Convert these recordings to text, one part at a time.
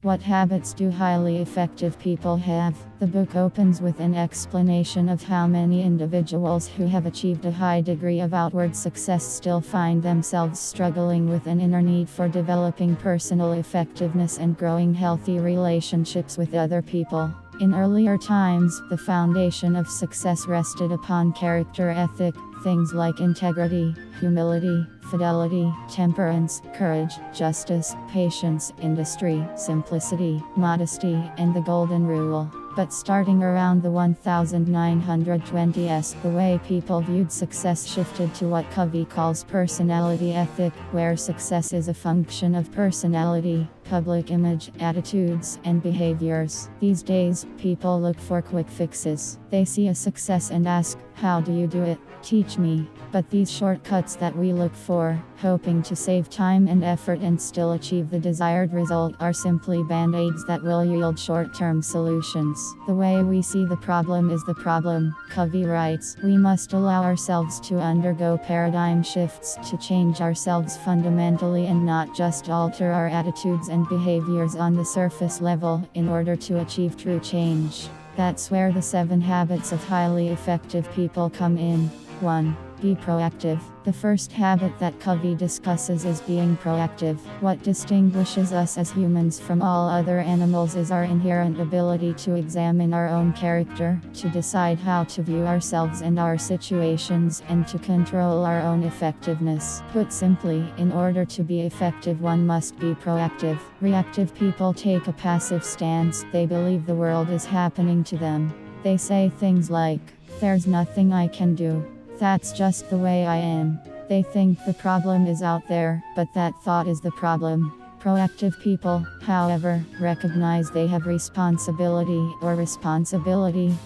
What habits do highly effective people have? The book opens with an explanation of how many individuals who have achieved a high degree of outward success still find themselves struggling with an inner need for developing personal effectiveness and growing healthy relationships with other people. In earlier times, the foundation of success rested upon character ethic, things like integrity, humility, fidelity, temperance, courage, justice, patience, industry, simplicity, modesty, and the golden rule. But starting around the 1920s, the way people viewed success shifted to what Covey calls personality ethic, where success is a function of personality, public image, attitudes, and behaviors. These days, people look for quick fixes. They see a success and ask, "How do you do it? Teach me." But these shortcuts that we look for, hoping to save time and effort and still achieve the desired result, are simply band-aids that will yield short-term solutions. The way we see the problem is the problem, Covey writes. We must allow ourselves to undergo paradigm shifts, to change ourselves fundamentally and not just alter our attitudes and behaviors on the surface level, in order to achieve true change. That's where the 7 habits of highly effective people come in. 1. Be proactive. The first habit that Covey discusses is being proactive. What distinguishes us as humans from all other animals is our inherent ability to examine our own character, to decide how to view ourselves and our situations, and to control our own effectiveness. Put simply, in order to be effective, one must be proactive. Reactive people take a passive stance. They believe the world is happening to them. They say things like, "There's nothing I can do. That's just the way I am." They think the problem is out there, but that thought is the problem. Proactive people, however, recognize they have responsibility,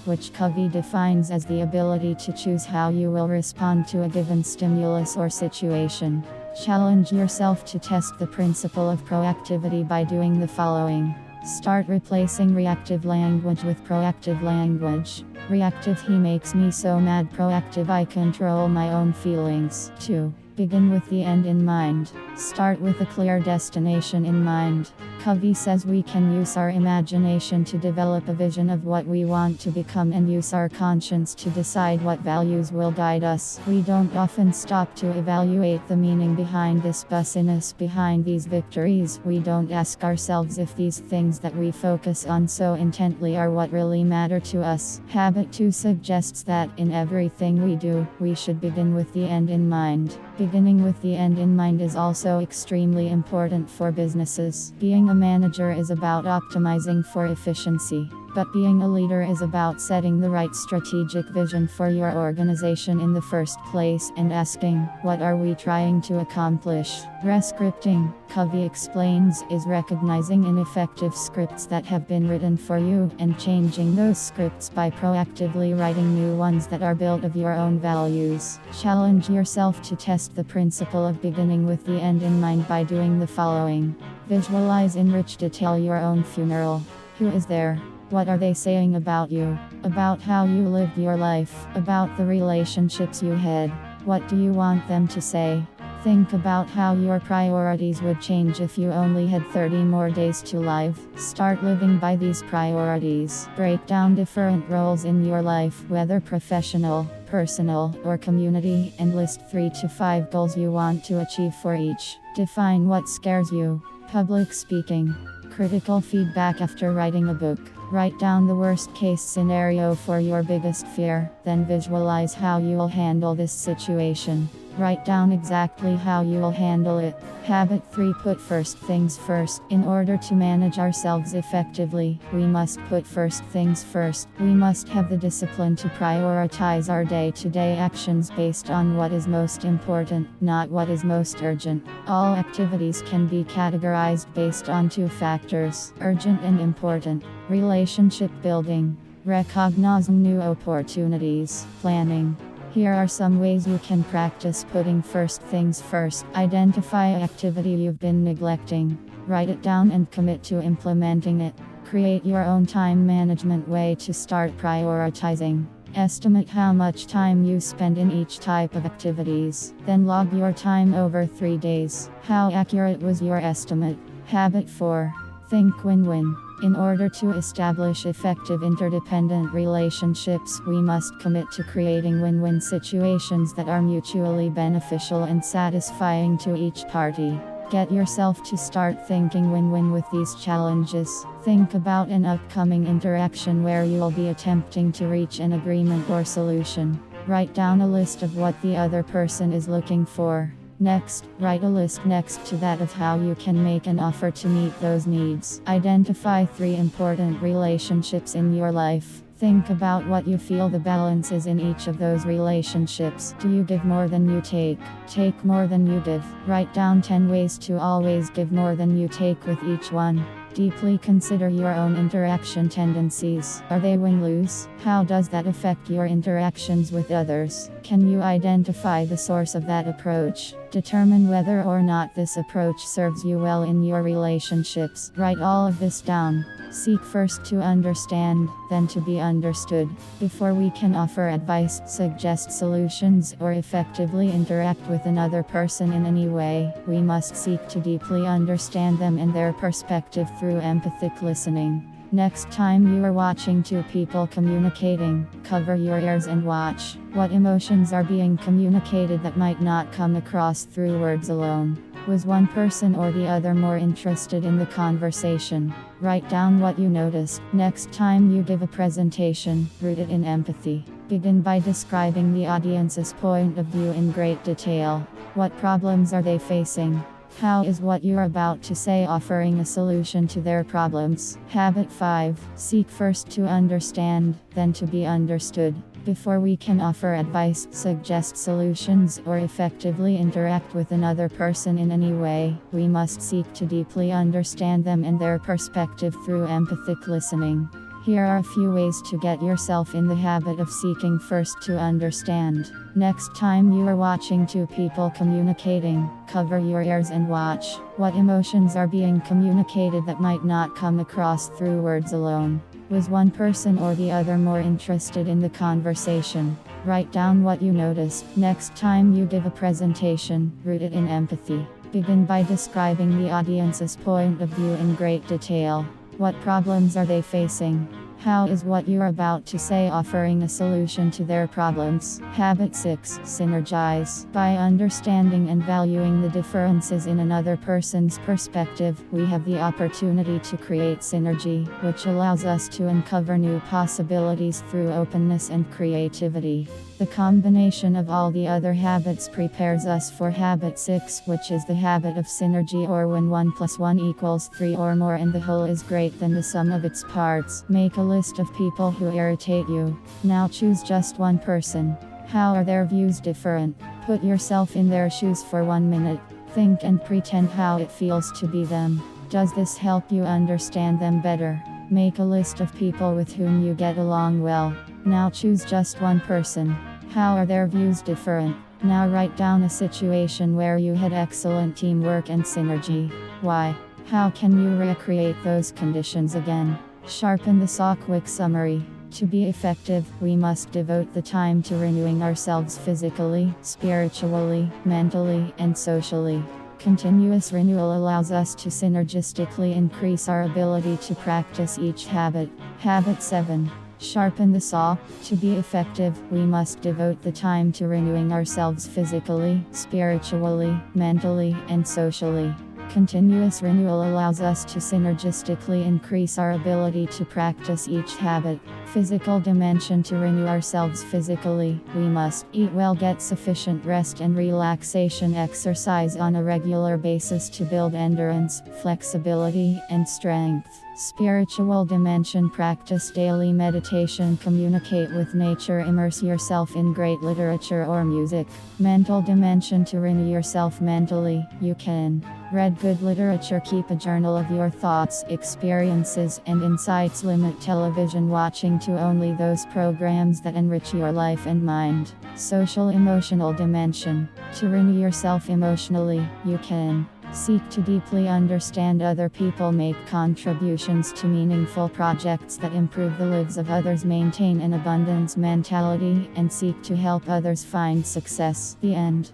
which Covey defines as the ability to choose how you will respond to a given stimulus or situation. Challenge yourself to test the principle of proactivity by doing the following. Start replacing reactive language with proactive language. Reactive: "He makes me so mad." Proactive: "I control my own feelings." 2. Begin with the end in mind. Start with a clear destination in mind. Covey says we can use our imagination to develop a vision of what we want to become and use our conscience to decide what values will guide us. We don't often stop to evaluate the meaning behind this busyness, behind these victories. We don't ask ourselves if these things that we focus on so intently are what really matter to us. Habit 2 suggests that in everything we do, we should begin with the end in mind. Beginning with the end in mind is also extremely important for businesses. Being a manager is about optimizing for efficiency, but being a leader is about setting the right strategic vision for your organization in the first place and asking, what are we trying to accomplish? Rescripting, Covey explains, is recognizing ineffective scripts that have been written for you and changing those scripts by proactively writing new ones that are built of your own values. Challenge yourself to test the principle of beginning with the end in mind by doing the following. Visualize in rich detail your own funeral. Who is there? What are they saying about you? About how you lived your life? About the relationships you had? What do you want them to say? Think about how your priorities would change if you only had 30 more days to live. Start living by these priorities. Break down different roles in your life, whether professional, personal, or community, and list 3 to 5 goals you want to achieve for each. Define what scares you. Public speaking. Critical feedback after writing a book. Write down the worst case scenario for your biggest fear, then visualize how you'll handle this situation. Write down exactly how you'll handle it. Habit 3: put first things first. In order to manage ourselves effectively, we must put first things first. We must have the discipline to prioritize our day-to-day actions based on what is most important, not what is most urgent. All activities can be categorized based on 2 factors: urgent and important. Relationship building. Recognizing new opportunities. Planning. Here are some ways you can practice putting first things first. Identify an activity you've been neglecting. Write it down and commit to implementing it. Create your own time management way to start prioritizing. Estimate how much time you spend in each type of activities. Then log your time over 3 days. How accurate was your estimate? Habit 4. Think win-win. In order to establish effective interdependent relationships, we must commit to creating win-win situations that are mutually beneficial and satisfying to each party. Get yourself to start thinking win-win with these challenges. Think about an upcoming interaction where you'll be attempting to reach an agreement or solution. Write down a list of what the other person is looking for. Next, write a list next to that of how you can make an offer to meet those needs. Identify 3 important relationships in your life. Think about what you feel the balance is in each of those relationships. Do you give more than you take? Take more than you give? Write down 10 ways to always give more than you take with each one. Deeply consider your own interaction tendencies. Are they win-lose? How does that affect your interactions with others? Can you identify the source of that approach? Determine whether or not this approach serves you well in your relationships. Write all of this down. Seek first to understand, then to be understood. Before we can offer advice, suggest solutions, or effectively interact with another person in any way, we must seek to deeply understand them and their perspective through empathic listening. Next time you are watching 2 people communicating, cover your ears and watch. What emotions are being communicated that might not come across through words alone? Was one person or the other more interested in the conversation? Write down what you noticed. Next time you give a presentation, root it in empathy. Begin by describing the audience's point of view in great detail. What problems are they facing? How is what you're about to say offering a solution to their problems? Habit 5. Seek first to understand, then to be understood. Before we can offer advice, suggest solutions, or effectively interact with another person in any way, we must seek to deeply understand them and their perspective through empathic listening. Here are a few ways to get yourself in the habit of seeking first to understand. Next time you are watching 2 people communicating, cover your ears and watch. What emotions are being communicated that might not come across through words alone? Was one person or the other more interested in the conversation? Write down what you noticed. Next time you give a presentation, root it in empathy. Begin by describing the audience's point of view in great detail. What problems are they facing? How is what you're about to say offering a solution to their problems? Habit 6. Synergize. By understanding and valuing the differences in another person's perspective, we have the opportunity to create synergy, which allows us to uncover new possibilities through openness and creativity. The combination of all the other habits prepares us for habit 6, which is the habit of synergy, or when 1 + 1 = 3 or more and the whole is greater than the sum of its parts. Make a list of people who irritate you. Now choose just one person. How are their views different? Put yourself in their shoes for 1 minute. Think and pretend how it feels to be them. Does this help you understand them better? Make a list of people with whom you get along well. Now choose just one person. How are their views different? Now write down a situation where you had excellent teamwork and synergy. Why? How can you recreate those conditions again? Sharpen the saw. Quick summary. To be effective, we must devote the time to renewing ourselves physically, spiritually, mentally, and socially. Continuous renewal allows us to synergistically increase our ability to practice each habit. Habit 7. Sharpen the saw. To be effective, we must devote the time to renewing ourselves physically, spiritually, mentally, and socially. Continuous renewal allows us to synergistically increase our ability to practice each habit. Physical dimension. To renew ourselves physically, we must eat well, get sufficient rest and relaxation, exercise on a regular basis to build endurance, flexibility, and strength. Spiritual dimension. Practice daily meditation, communicate with nature, immerse yourself in great literature or music. Mental dimension. To renew yourself mentally, you can read good literature, keep a journal of your thoughts, experiences, and insights. Limit television watching to only those programs that enrich your life and mind. Social emotional dimension. To renew yourself emotionally, you can seek to deeply understand other people, make contributions to meaningful projects that improve the lives of others, maintain an abundance mentality, and seek to help others find success. The end.